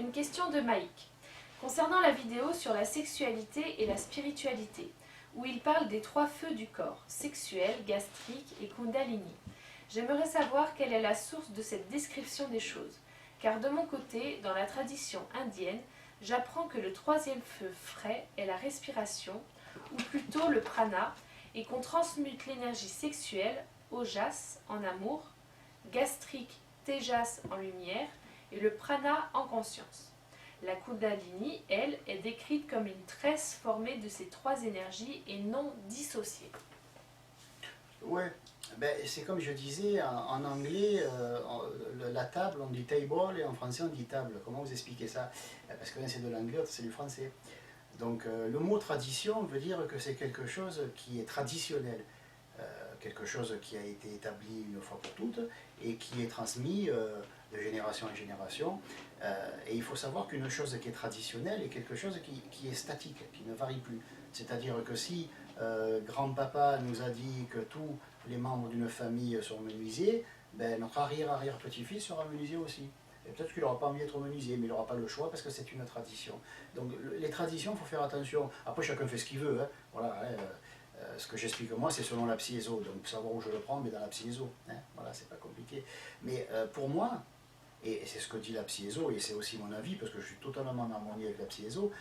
Une question de Maïk. Concernant la vidéo sur la sexualité et la spiritualité, où il parle des 3 feux du corps, sexuel, gastrique et kundalini. J'aimerais savoir quelle est la source de cette description des choses, car de mon côté, dans la tradition indienne, j'apprends que le 3e feu frais est la respiration, ou plutôt le prana, et qu'on transmute l'énergie sexuelle, ojas en amour, gastrique, tejas en lumière, et le prana en conscience. La kundalini, elle, est décrite comme une tresse formée de ces 3 énergies et non dissociée. Ouais, ben, c'est comme je disais, en anglais, la table, on dit table, et en français, on dit table. Comment vous expliquez ça? Parce que l'un c'est de l'anglais, l'autre c'est du français. Donc le mot tradition veut dire que c'est quelque chose qui est traditionnel, quelque chose qui a été établi une fois pour toutes et qui est transmis de génération en génération. Et il faut savoir qu'une chose qui est traditionnelle est quelque chose qui est statique, qui ne varie plus. C'est-à-dire que si grand-papa nous a dit que tous les membres d'une famille sont menuisiers, ben, notre arrière-arrière-petit-fils sera menuisier aussi. Et peut-être qu'il n'aura pas envie d'être menuisier, mais il n'aura pas le choix parce que c'est une tradition. Donc les traditions, il faut faire attention. Après, chacun fait ce qu'il veut. Hein. Voilà, ce que j'explique moi, c'est selon la psyéso. Donc pour savoir où je le prends, mais dans la psyéso. Hein. Voilà, c'est pas compliqué. Mais pour moi, et c'est ce que dit la psyéso, et c'est aussi mon avis, parce que je suis totalement en harmonie avec la psyéso,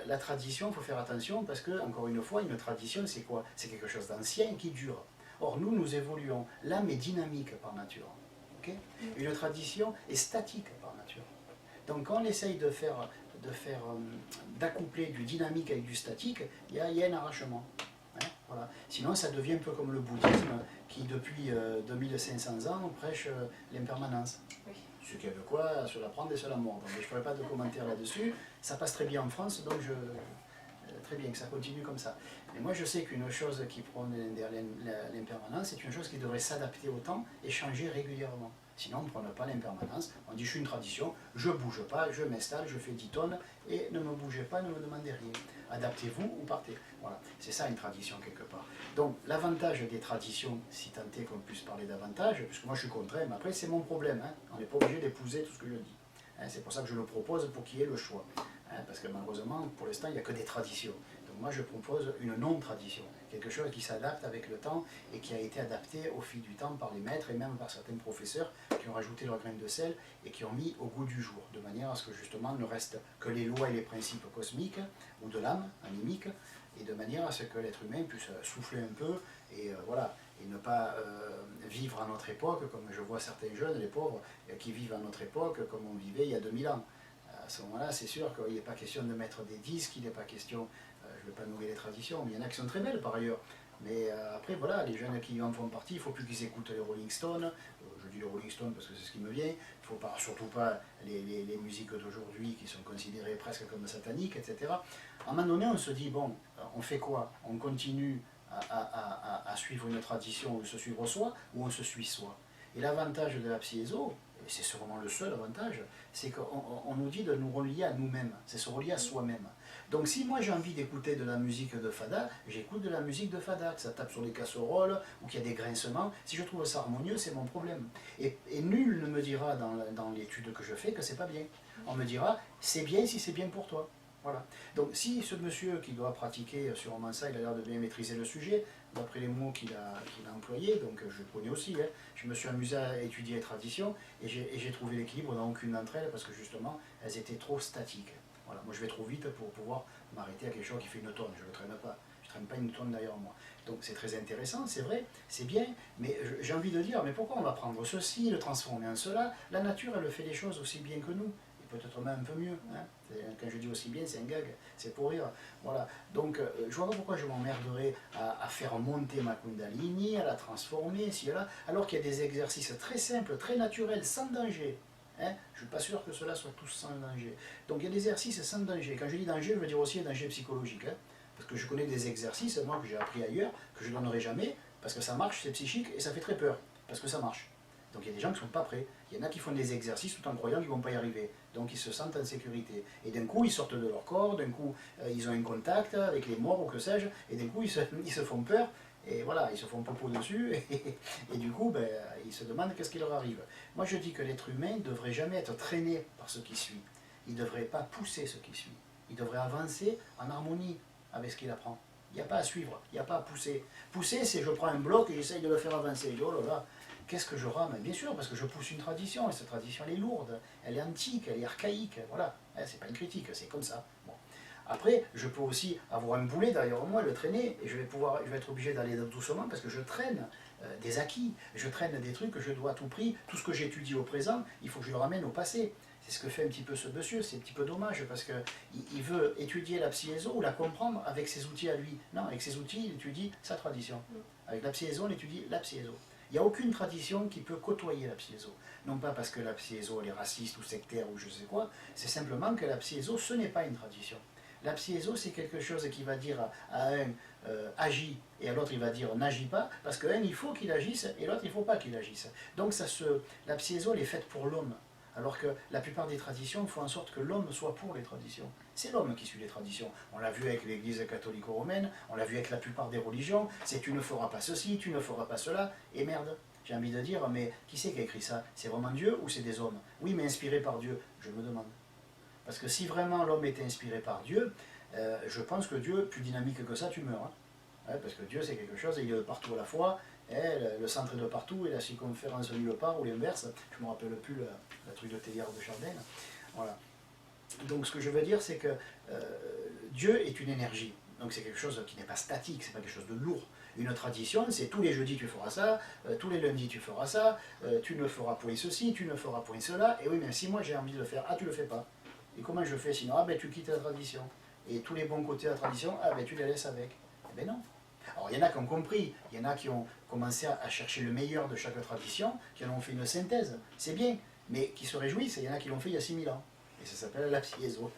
la tradition, il faut faire attention, parce que, encore une fois, une tradition, c'est quoi? C'est quelque chose d'ancien qui dure. Or, nous évoluons. L'âme est dynamique par nature. Okay? Une tradition est statique par nature. Donc, quand on essaye d'accoupler du dynamique avec du statique, il y a un arrachement. Hein, voilà. Sinon, ça devient un peu comme le bouddhisme, qui depuis 2500 ans prêche l'impermanence. Oui. Ce qui a de quoi se la prendre et se la mordre. Mais je ne ferai pas de commentaires là-dessus. Ça passe très bien en France, donc très bien que ça continue comme ça. Mais moi, je sais qu'une chose qui prône l'impermanence, c'est une chose qui devrait s'adapter au temps et changer régulièrement. Sinon, on ne prend pas l'impermanence. On dit, je suis une tradition, je ne bouge pas, je m'installe, je fais 10 tonnes, et ne me bougez pas, ne me demandez rien. Adaptez-vous ou partez. Voilà, c'est ça une tradition quelque part. Donc, l'avantage des traditions, si tant est qu'on puisse parler d'avantage, puisque moi je suis contraint, mais après c'est mon problème, hein. On n'est pas obligé d'épouser tout ce que je dis. Hein, c'est pour ça que je le propose, pour qu'il y ait le choix. Hein, parce que malheureusement, pour l'instant, il n'y a que des traditions. Donc moi je propose une non-tradition, quelque chose qui s'adapte avec le temps et qui a été adapté au fil du temps par les maîtres et même par certains professeurs qui ont rajouté leur grain de sel et qui ont mis au goût du jour, de manière à ce que justement ne reste que les lois et les principes cosmiques ou de l'âme animique, et de manière à ce que l'être humain puisse souffler un peu et voilà, et ne pas vivre à notre époque, comme je vois certains jeunes, les pauvres, qui vivent à notre époque comme on vivait il y a 2000 ans. À ce moment-là, c'est sûr qu'il n'est pas question de mettre des disques, il n'est pas question, je ne vais pas nourrir les traditions, mais il y en a qui sont très belles par ailleurs. Mais après, voilà, les jeunes qui en font partie, il ne faut plus qu'ils écoutent les Rolling Stones. Je dis les Rolling Stones parce que c'est ce qui me vient. Il ne faut pas, surtout pas les musiques d'aujourd'hui qui sont considérées presque comme sataniques, etc. À un moment donné, on se dit, bon, on fait quoi? On continue à suivre une tradition ou se suivre soi, ou on se suit soi? Et l'avantage de la psyéso, et c'est sûrement le seul avantage, c'est qu'on nous dit de nous relier à nous-mêmes, c'est se relier à soi-même. Donc si moi j'ai envie d'écouter de la musique de Fada, j'écoute de la musique de Fada, que ça tape sur les casseroles, ou qu'il y a des grincements. Si je trouve ça harmonieux, c'est mon problème. Et nul ne me dira dans l'étude que je fais que c'est pas bien. On me dira, c'est bien si c'est bien pour toi. Voilà. Donc si ce monsieur qui doit pratiquer sûrement ça, il a l'air de bien maîtriser le sujet, d'après les mots qu'il a employés, donc je le connais aussi, hein, je me suis amusé à étudier les traditions et j'ai trouvé l'équilibre dans aucune d'entre elles parce que justement elles étaient trop statiques. Voilà. Moi je vais trop vite pour pouvoir m'arrêter à quelque chose qui fait une tonne, je ne le traîne pas. Je ne traîne pas une tonne derrière moi. Donc c'est très intéressant, c'est vrai, c'est bien, mais j'ai envie de dire, mais pourquoi on va prendre ceci, le transformer en cela? La nature, elle fait les choses aussi bien que nous. Peut-être même un peu mieux. Hein. Quand je dis aussi bien, c'est un gag, c'est pour rire. Voilà. Donc, je vois pas pourquoi je m'emmerderais à faire monter ma Kundalini, à la transformer, ici et là, alors qu'il y a des exercices très simples, très naturels, sans danger. Hein. Je ne suis pas sûr que cela soit tous sans danger. Donc, il y a des exercices sans danger. Quand je dis danger, je veux dire aussi un danger psychologique. Hein. Parce que je connais des exercices, moi, que j'ai appris ailleurs, que je ne donnerai jamais, parce que ça marche, c'est psychique, et ça fait très peur, parce que ça marche. Donc il y a des gens qui ne sont pas prêts. Il y en a qui font des exercices tout en croyant qu'ils ne vont pas y arriver. Donc ils se sentent en sécurité. Et d'un coup, ils sortent de leur corps, d'un coup, ils ont un contact avec les morts ou que sais-je, et d'un coup, ils se font peur, et voilà, ils se font popo dessus, et du coup, ben, ils se demandent qu'est-ce qui leur arrive. Moi, je dis que l'être humain ne devrait jamais être traîné par ce qui suit. il ne devrait pas pousser ce qui suit. Il devrait avancer en harmonie avec ce qu'il apprend. Il n'y a pas à suivre, il n'y a pas à pousser. Pousser, c'est je prends un bloc et j'essaye de le faire avancer. Je dis, oh là là, qu'est-ce que je rame? Bien sûr, parce que je pousse une tradition, et cette tradition, elle est lourde, elle est antique, elle est archaïque, voilà. C'est pas une critique, c'est comme ça. Bon. Après, je peux aussi avoir un boulet derrière moi, le traîner, et je vais être obligé d'aller doucement parce que je traîne des acquis, je traîne des trucs que je dois à tout prix, tout ce que j'étudie au présent, il faut que je le ramène au passé. C'est ce que fait un petit peu ce monsieur, c'est un petit peu dommage parce qu'il veut étudier la psyéso ou la comprendre avec ses outils à lui. Non, avec ses outils, il étudie sa tradition. Avec la psyéso, on étudie la psyéso. Il n'y a aucune tradition qui peut côtoyer la psyéso. Non pas parce que la psyéso elle est raciste ou sectaire ou je sais quoi, c'est simplement que la psyéso, ce n'est pas une tradition. La psyéso, c'est quelque chose qui va dire à un agis et à l'autre il va dire n'agis pas, parce qu'un il faut qu'il agisse et l'autre il ne faut pas qu'il agisse. Donc la psyéso elle est faite pour l'homme, alors que la plupart des traditions font en sorte que l'homme soit pour les traditions. C'est l'homme qui suit les traditions. On l'a vu avec l'Église catholico-romaine, on l'a vu avec la plupart des religions, c'est tu ne feras pas ceci, tu ne feras pas cela, et merde. J'ai envie de dire, mais qui c'est qui a écrit ça? C'est vraiment Dieu ou c'est des hommes? Oui, mais inspiré par Dieu, je me demande. Parce que si vraiment l'homme était inspiré par Dieu, je pense que Dieu, plus dynamique que ça, tu meurs. Hein. Parce que Dieu, c'est quelque chose, il est de partout à la fois, le centre est de partout, et la circonférence nulle part, ou l'inverse. Je ne me rappelle plus le truc de Théliard de Chardin. Voilà. Donc ce que je veux dire, c'est que Dieu est une énergie. Donc c'est quelque chose qui n'est pas statique, c'est pas quelque chose de lourd. Une tradition, c'est tous les jeudis tu feras ça, tous les lundis tu feras ça, tu ne feras point ceci, tu ne feras point cela, et oui, mais si moi j'ai envie de le faire, ah tu le fais pas. Et comment je fais sinon? Ah ben tu quittes la tradition. Et tous les bons côtés de la tradition, ah ben tu les laisses avec. Eh ben non. Alors il y en a qui ont compris, il y en a qui ont commencé à chercher le meilleur de chaque tradition, qui en ont fait une synthèse, c'est bien, mais qui se réjouissent, et il y en a qui l'ont fait il y a 6000 ans. Et ça s'appelle la psyéso.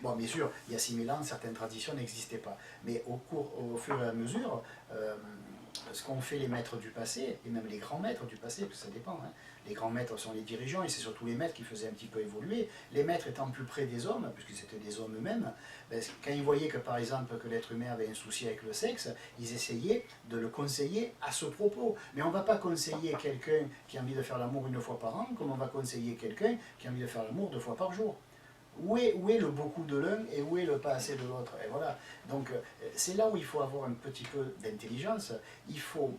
Bon, bien sûr, il y a 6000 ans, certaines traditions n'existaient pas. Mais au fur et à mesure, ce qu'ont fait les maîtres du passé, et même les grands maîtres du passé, parce que ça dépend, hein. Les grands maîtres sont les dirigeants, et c'est surtout les maîtres qui faisaient un petit peu évoluer. Les maîtres étant plus près des hommes, puisque c'était des hommes eux-mêmes, ben, quand ils voyaient que par exemple que l'être humain avait un souci avec le sexe, ils essayaient de le conseiller à ce propos. Mais on ne va pas conseiller quelqu'un qui a envie de faire l'amour une fois par an, comme on va conseiller quelqu'un qui a envie de faire l'amour 2 fois par jour. Où est le beaucoup de l'un et où est le pas assez de l'autre? Et voilà. Donc c'est là où il faut avoir un petit peu d'intelligence. Il faut...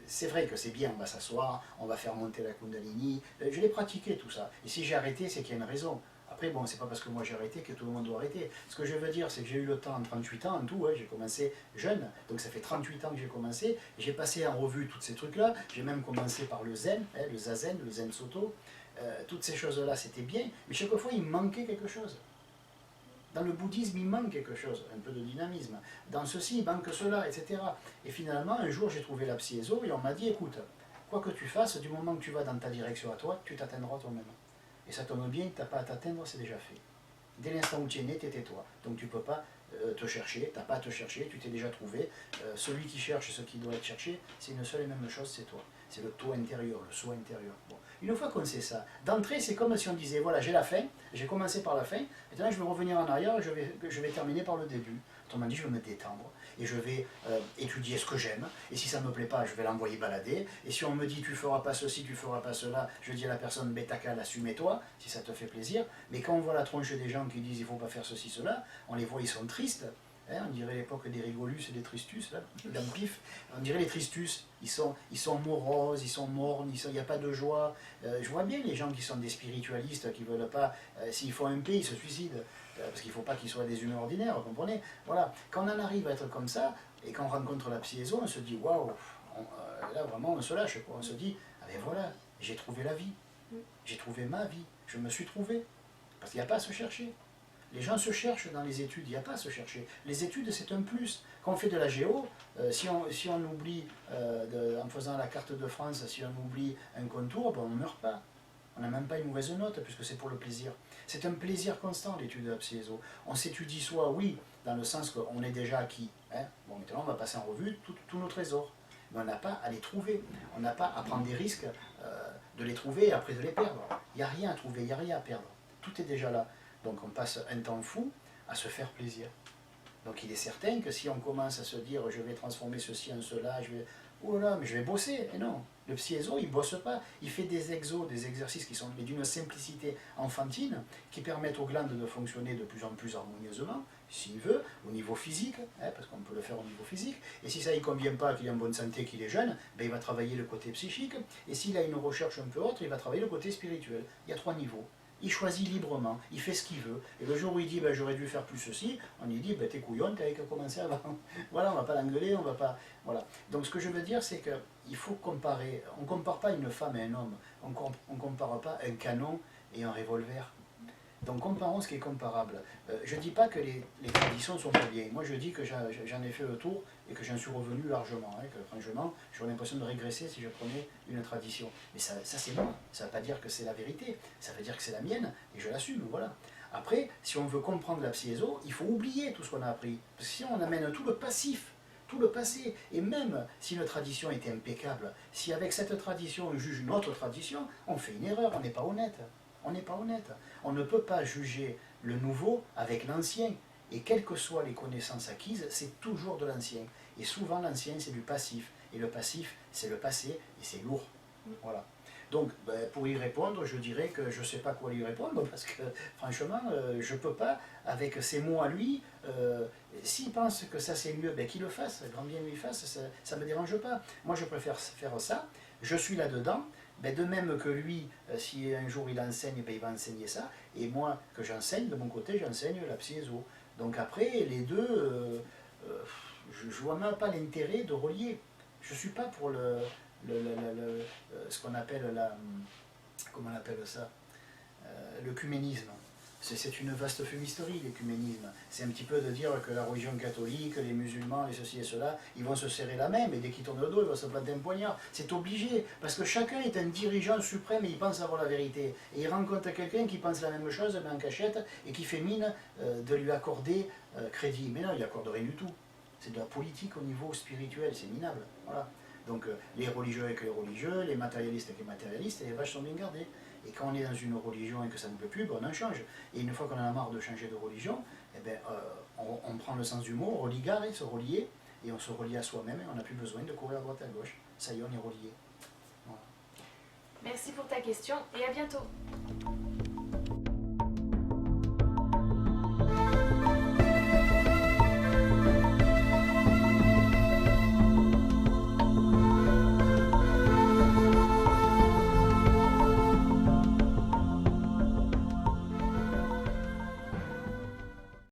c'est vrai que c'est bien, on va s'asseoir, on va faire monter la Kundalini. Je l'ai pratiqué tout ça. Et si j'ai arrêté, c'est qu'il y a une raison. Après, bon, c'est pas parce que moi j'ai arrêté que tout le monde doit arrêter. Ce que je veux dire, c'est que j'ai eu le temps en 38 ans en tout, hein, j'ai commencé jeune, donc ça fait 38 ans que j'ai commencé. J'ai passé en revue tous ces trucs-là. J'ai même commencé par le zen, hein, le zazen, le zen soto. Toutes ces choses-là, c'était bien, mais chaque fois, il manquait quelque chose. Dans le bouddhisme, il manque quelque chose, un peu de dynamisme. Dans ceci, il manque cela, etc. Et finalement, un jour, j'ai trouvé la psyéso et on m'a dit, écoute, quoi que tu fasses, du moment que tu vas dans ta direction à toi, tu t'atteindras toi-même. Et ça tombe bien, tu n'as pas à t'atteindre, c'est déjà fait. Dès l'instant où tu es né, tu étais toi. Donc tu ne peux pas te chercher, tu n'as pas à te chercher, tu t'es déjà trouvé. Celui qui cherche ce qui doit être cherché, c'est une seule et même chose, c'est toi. C'est le toi intérieur, le soi intérieur. Bon. Une fois qu'on sait ça, d'entrée, c'est comme si on disait, voilà, j'ai la fin, j'ai commencé par la fin, maintenant je vais revenir en arrière, je vais terminer par le début. Autrement dit, je vais me détendre, et je vais étudier ce que j'aime, et si ça ne me plaît pas, je vais l'envoyer balader, et si on me dit, tu feras pas ceci, tu feras pas cela, je dis à la personne, ben t'as qu'à l'assumer toi, si ça te fait plaisir, mais quand on voit la tronche des gens qui disent, il faut pas faire ceci, cela, on les voit, ils sont tristes. Hein, on dirait l'époque des rigolus et des tristus, là, dans le pif. On dirait les tristus, ils sont moroses, ils sont mornes, il n'y a pas de joie. Je vois bien les gens qui sont des spiritualistes, qui ne veulent pas, s'ils font un paix, ils se suicident. Parce qu'il ne faut pas qu'ils soient des humains ordinaires, vous comprenez? Voilà, quand on en arrive à être comme ça, et qu'on rencontre la psyéso, on se dit, waouh, là vraiment on se lâche, quoi. On se dit, ah ben voilà, j'ai trouvé la vie, j'ai trouvé ma vie, je me suis trouvé. Parce qu'il n'y a pas à se chercher. Les gens se cherchent dans les études, il n'y a pas à se chercher. Les études, c'est un plus. Quand on fait de la géo, si on oublie, en faisant la carte de France, si on oublie un contour, ben on ne meurt pas. On n'a même pas une mauvaise note, puisque c'est pour le plaisir. C'est un plaisir constant, l'étude de la psyéso. On s'étudie soit, oui, dans le sens qu'on est déjà acquis. Hein. Bon, maintenant, on va passer en revue tous nos trésors. Mais on n'a pas à les trouver. On n'a pas à prendre des risques de les trouver et après de les perdre. Il n'y a rien à trouver, il n'y a rien à perdre. Tout est déjà là. Donc on passe un temps fou à se faire plaisir. Donc il est certain que si on commence à se dire je vais transformer ceci en cela, oh là, mais je vais bosser, et non, Le psy-éso, il ne bosse pas, il fait des exos, des exercices qui sont d'une simplicité enfantine, qui permettent aux glandes de fonctionner de plus en plus harmonieusement, s'il veut, au niveau physique, hein, parce qu'on peut le faire au niveau physique, et si ça ne lui convient pas, qu'il est en bonne santé, qu'il est jeune, ben il va travailler le côté psychique, et s'il a une recherche un peu autre, il va travailler le côté spirituel. Il y a 3 niveaux. Il choisit librement, il fait ce qu'il veut. Et le jour où il dit ben, j'aurais dû faire plus ceci, on lui dit ben, t'es couillon, t'avais qu'à commencer avant. Voilà, on ne va pas l'engueuler, on va pas. Voilà. Donc ce que je veux dire, c'est qu'il faut comparer. On ne compare pas une femme et un homme, on ne compare pas un canon et un revolver. Donc comparons ce qui est comparable. Je ne dis pas que les traditions sont pas bien. Moi je dis que j'en ai fait le tour et que j'en suis revenu largement. Hein, que franchement, j'aurais l'impression de régresser si je prenais une tradition. Mais ça c'est moi. Ça ne veut pas dire que c'est la vérité. Ça veut dire que c'est la mienne et je l'assume. Voilà. Après, si on veut comprendre la psyéso, il faut oublier tout ce qu'on a appris. Parce que sinon on amène tout le passif, tout le passé. Et même si une tradition était impeccable, si avec cette tradition on juge notre tradition, on fait une erreur, on n'est pas honnête. On n'est pas honnête. On ne peut pas juger le nouveau avec l'ancien. Et quelles que soient les connaissances acquises, c'est toujours de l'ancien. Et souvent, l'ancien, c'est du passif. Et le passif, c'est le passé, et c'est lourd. Voilà. Donc, pour y répondre, je dirais que je ne sais pas quoi lui répondre, parce que, franchement, je ne peux pas, avec ses mots à lui, s'il pense que ça c'est mieux, ben, qu'il le fasse, grand bien lui fasse, ça ne me dérange pas. Moi, je préfère faire ça. Je suis là-dedans. Ben de même que lui, si un jour il enseigne, ben il va enseigner ça, et moi que j'enseigne, de mon côté, j'enseigne la psyéso. Donc après, les deux, je ne vois même pas l'intérêt de relier. Je ne suis pas pour ce qu'on appelle comment on appelle ça, l'œcuménisme. C'est une vaste fumisterie, l'écuménisme. C'est un petit peu de dire que la religion catholique, les musulmans, les ceci et cela, ils vont se serrer la main, mais dès qu'ils tournent le dos, ils vont se planter un poignard. C'est obligé, parce que chacun est un dirigeant suprême et il pense avoir la vérité. Et il rencontre quelqu'un qui pense la même chose, mais en cachette, et qui fait mine de lui accorder crédit. Mais non, il n'accorde rien du tout. C'est de la politique au niveau spirituel, c'est minable. Voilà. Donc les religieux avec les religieux, les matérialistes avec les matérialistes, et les vaches sont bien gardées. Et quand on est dans une religion et que ça ne plaît plus, ben on en change. Et une fois qu'on en a marre de changer de religion, eh ben, on prend le sens du mot, religarer, se relier, et on se relie à soi-même et on n'a plus besoin de courir à droite et à gauche. Ça y est, on est relié. Voilà. Merci pour ta question et à bientôt.